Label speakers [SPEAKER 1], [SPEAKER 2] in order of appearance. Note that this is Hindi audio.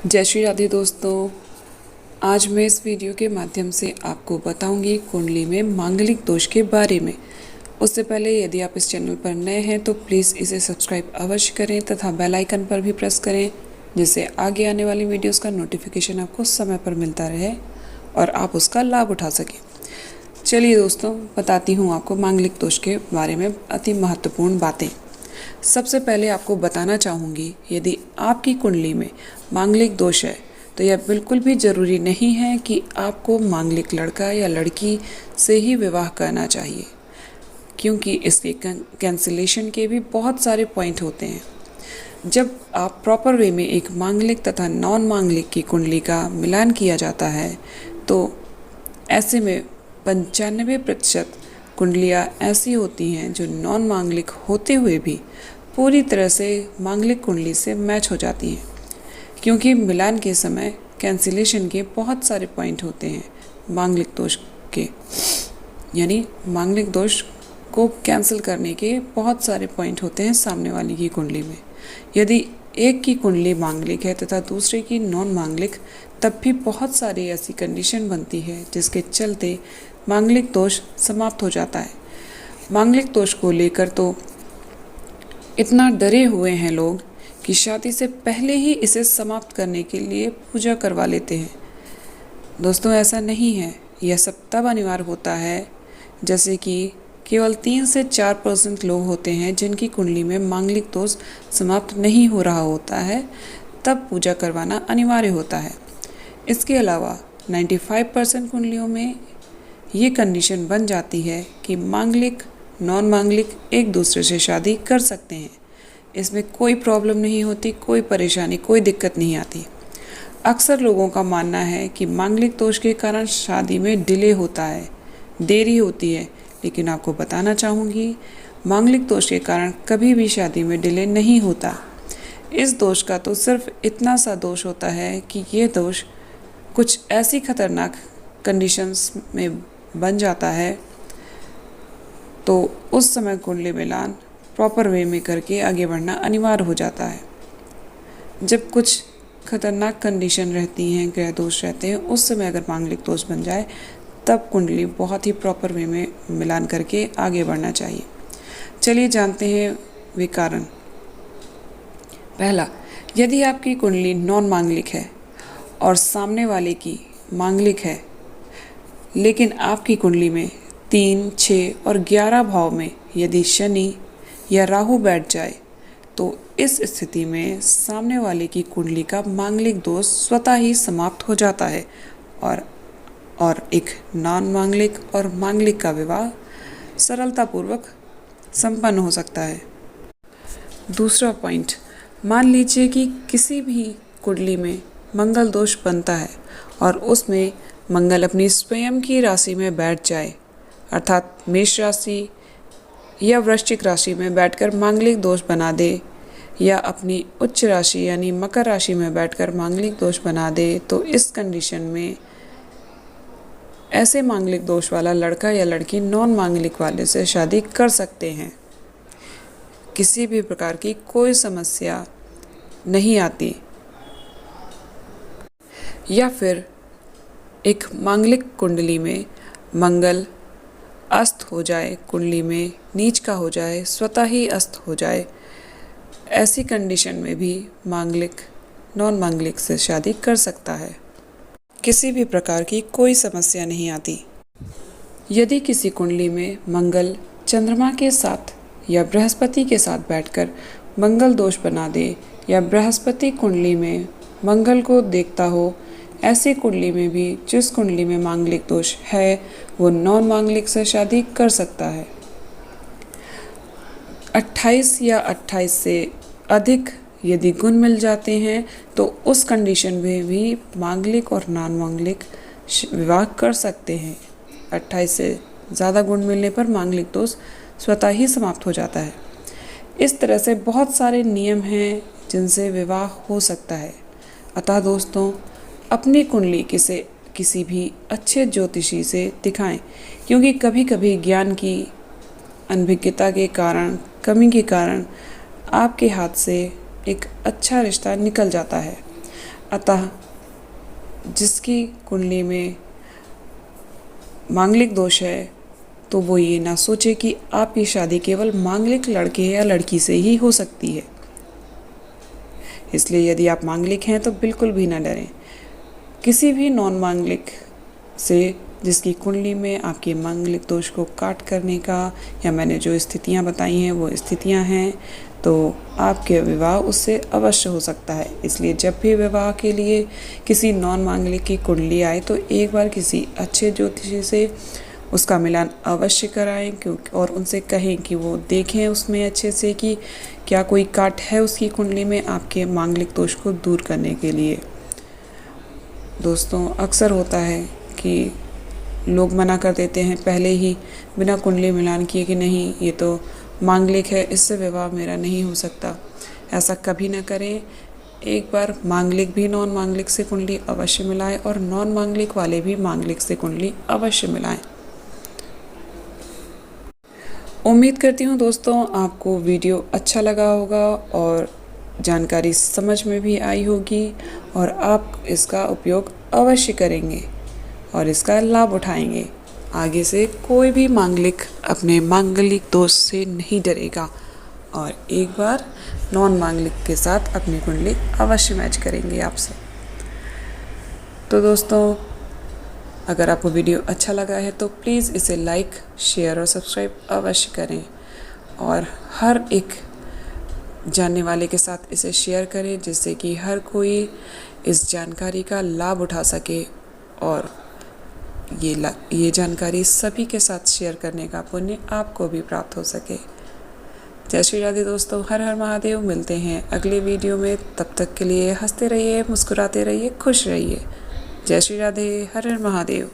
[SPEAKER 1] जय श्री राधे दोस्तों। आज मैं इस वीडियो के माध्यम से आपको बताऊंगी कुंडली में मांगलिक दोष के बारे में। उससे पहले यदि आप इस चैनल पर नए हैं तो प्लीज़ इसे सब्सक्राइब अवश्य करें तथा बेल आइकन पर भी प्रेस करें, जिससे आगे आने वाली वीडियोस का नोटिफिकेशन आपको समय पर मिलता रहे और आप उसका लाभ उठा सकें। चलिए दोस्तों, बताती हूँ आपको मांगलिक दोष के बारे में अति महत्वपूर्ण बातें। सबसे पहले आपको बताना चाहूँगी, यदि आपकी कुंडली में मांगलिक दोष है तो यह बिल्कुल भी ज़रूरी नहीं है कि आपको मांगलिक लड़का या लड़की से ही विवाह करना चाहिए, क्योंकि इसके कैंसिलेशन के भी बहुत सारे पॉइंट होते हैं। जब आप प्रॉपर वे में एक मांगलिक तथा नॉन मांगलिक की कुंडली का मिलान किया जाता है तो ऐसे में 95% कुंडलियाँ ऐसी होती हैं जो नॉन मांगलिक होते हुए भी पूरी तरह से मांगलिक कुंडली से मैच हो जाती हैं, क्योंकि मिलान के समय कैंसिलेशन के बहुत सारे पॉइंट होते हैं मांगलिक दोष के, यानी मांगलिक दोष को कैंसिल करने के बहुत सारे पॉइंट होते हैं सामने वाली की कुंडली में। यदि एक की कुंडली मांगलिक है तथा दूसरे की नॉन मांगलिक, तब भी बहुत सारी ऐसी कंडीशन बनती है जिसके चलते मांगलिक दोष समाप्त हो जाता है। मांगलिक दोष को लेकर तो इतना डरे हुए हैं लोग कि शादी से पहले ही इसे समाप्त करने के लिए पूजा करवा लेते हैं। दोस्तों, ऐसा नहीं है। यह सब तब अनिवार्य होता है जैसे कि केवल 3 से 4% लोग होते हैं जिनकी कुंडली में मांगलिक दोष समाप्त नहीं हो रहा होता है, तब पूजा करवाना अनिवार्य होता है। इसके अलावा 95% कुंडलियों में ये कंडीशन बन जाती है कि मांगलिक नॉन मांगलिक एक दूसरे से शादी कर सकते हैं। इसमें कोई प्रॉब्लम नहीं होती, कोई परेशानी, कोई दिक्कत नहीं आती। अक्सर लोगों का मानना है कि मांगलिक दोष के कारण शादी में डिले होता है, देरी होती है, लेकिन आपको बताना चाहूँगी मांगलिक दोष के कारण कभी भी शादी में डिले नहीं होता। इस दोष का तो सिर्फ इतना सा दोष होता है कि ये दोष कुछ ऐसी खतरनाक कंडीशंस में बन जाता है तो उस समय कुंडली मिलान प्रॉपर वे में करके आगे बढ़ना अनिवार्य हो जाता है। जब कुछ खतरनाक कंडीशन रहती हैं, ग्रह दोष रहते हैं, उस समय अगर मांगलिक दोष बन जाए तब कुंडली बहुत ही प्रॉपर वे में मिलान करके आगे बढ़ना चाहिए। चलिए जानते हैं वे कारण। पहला, यदि आपकी कुंडली नॉन मांगलिक है और सामने वाले की मांगलिक है, लेकिन आपकी कुंडली में 3, 6 और 11 भाव में यदि शनि या राहु बैठ जाए तो इस स्थिति में सामने वाले की कुंडली का मांगलिक दोष स्वतः ही समाप्त हो जाता है और एक नॉन मांगलिक और मांगलिक का विवाह सरलतापूर्वक संपन्न हो सकता है। दूसरा पॉइंट, मान लीजिए कि किसी भी कुंडली में मंगल दोष बनता है और उसमें मंगल अपनी स्वयं की राशि में बैठ जाए, अर्थात मेष राशि या वृश्चिक राशि में बैठकर मांगलिक दोष बना दे, या अपनी उच्च राशि यानी मकर राशि में बैठकर मांगलिक दोष बना दे, तो इस कंडीशन में ऐसे मांगलिक दोष वाला लड़का या लड़की नॉन मांगलिक वाले से शादी कर सकते हैं। किसी भी प्रकार की कोई समस्या नहीं आती। या फिर एक मांगलिक कुंडली में मंगल अस्त हो जाए, कुंडली में नीच का हो जाए, स्वतः ही अस्त हो जाए, ऐसी कंडीशन में भी मांगलिक नॉन मांगलिक से शादी कर सकता है। किसी भी प्रकार की कोई समस्या नहीं आती। यदि किसी कुंडली में मंगल चंद्रमा के साथ या बृहस्पति के साथ बैठकर मंगल दोष बना दे, या बृहस्पति कुंडली में मंगल को देखता हो, ऐसी कुंडली में भी जिस कुंडली में मांगलिक दोष है वो नॉन मांगलिक से शादी कर सकता है। 28 या 28 से अधिक यदि गुण मिल जाते हैं तो उस कंडीशन में भी मांगलिक और नॉन मांगलिक विवाह कर सकते हैं। 28 से ज़्यादा गुण मिलने पर मांगलिक दोष स्वतः ही समाप्त हो जाता है। इस तरह से बहुत सारे नियम हैं जिनसे विवाह हो सकता है। अतः दोस्तों, अपनी कुंडली किसी भी अच्छे ज्योतिषी से दिखाएं, क्योंकि कभी कभी ज्ञान की अनभिज्ञता के कारण, कमी के कारण आपके हाथ से एक अच्छा रिश्ता निकल जाता है। अतः जिसकी कुंडली में मांगलिक दोष है तो वो ये ना सोचे कि आपकी शादी केवल मांगलिक लड़के या लड़की से ही हो सकती है। इसलिए यदि आप मांगलिक हैं तो बिल्कुल भी ना डरें। किसी भी नॉन मांगलिक से जिसकी कुंडली में आपके मांगलिक दोष को काट करने का या मैंने जो स्थितियां बताई हैं वो स्थितियां हैं, तो आपके विवाह उससे अवश्य हो सकता है। इसलिए जब भी विवाह के लिए किसी नॉन मांगलिक की कुंडली आए तो एक बार किसी अच्छे ज्योतिषी से उसका मिलान अवश्य कराएं, क्योंकि और उनसे कहें कि वो देखें उसमें अच्छे से कि क्या कोई काट है उसकी कुंडली में आपके मांगलिक दोष को दूर करने के लिए। दोस्तों, अक्सर होता है कि लोग मना कर देते हैं पहले ही बिना कुंडली मिलान किए कि नहीं, ये तो मांगलिक है, इससे विवाह मेरा नहीं हो सकता। ऐसा कभी ना करें। एक बार मांगलिक भी नॉन मांगलिक से कुंडली अवश्य मिलाएं और नॉन मांगलिक वाले भी मांगलिक से कुंडली अवश्य मिलाएं। उम्मीद करती हूँ दोस्तों आपको वीडियो अच्छा लगा होगा और जानकारी समझ में भी आई होगी और आप इसका उपयोग अवश्य करेंगे और इसका लाभ उठाएंगे। आगे से कोई भी मांगलिक अपने मांगलिक दोष से नहीं डरेगा और एक बार नॉन मांगलिक के साथ अपनी कुंडली अवश्य मैच करेंगे आपसे। तो दोस्तों, अगर आपको वीडियो अच्छा लगा है तो प्लीज़ इसे लाइक, शेयर और सब्सक्राइब अवश्य करें और हर एक जानने वाले के साथ इसे शेयर करें, जिससे कि हर कोई इस जानकारी का लाभ उठा सके और ये जानकारी सभी के साथ शेयर करने का पुण्य आपको भी प्राप्त हो सके। जय श्री राधे दोस्तों, हर हर महादेव। मिलते हैं अगले वीडियो में। तब तक के लिए हंसते रहिए, मुस्कुराते रहिए, खुश रहिए। जय श्री राधे, हर हर महादेव।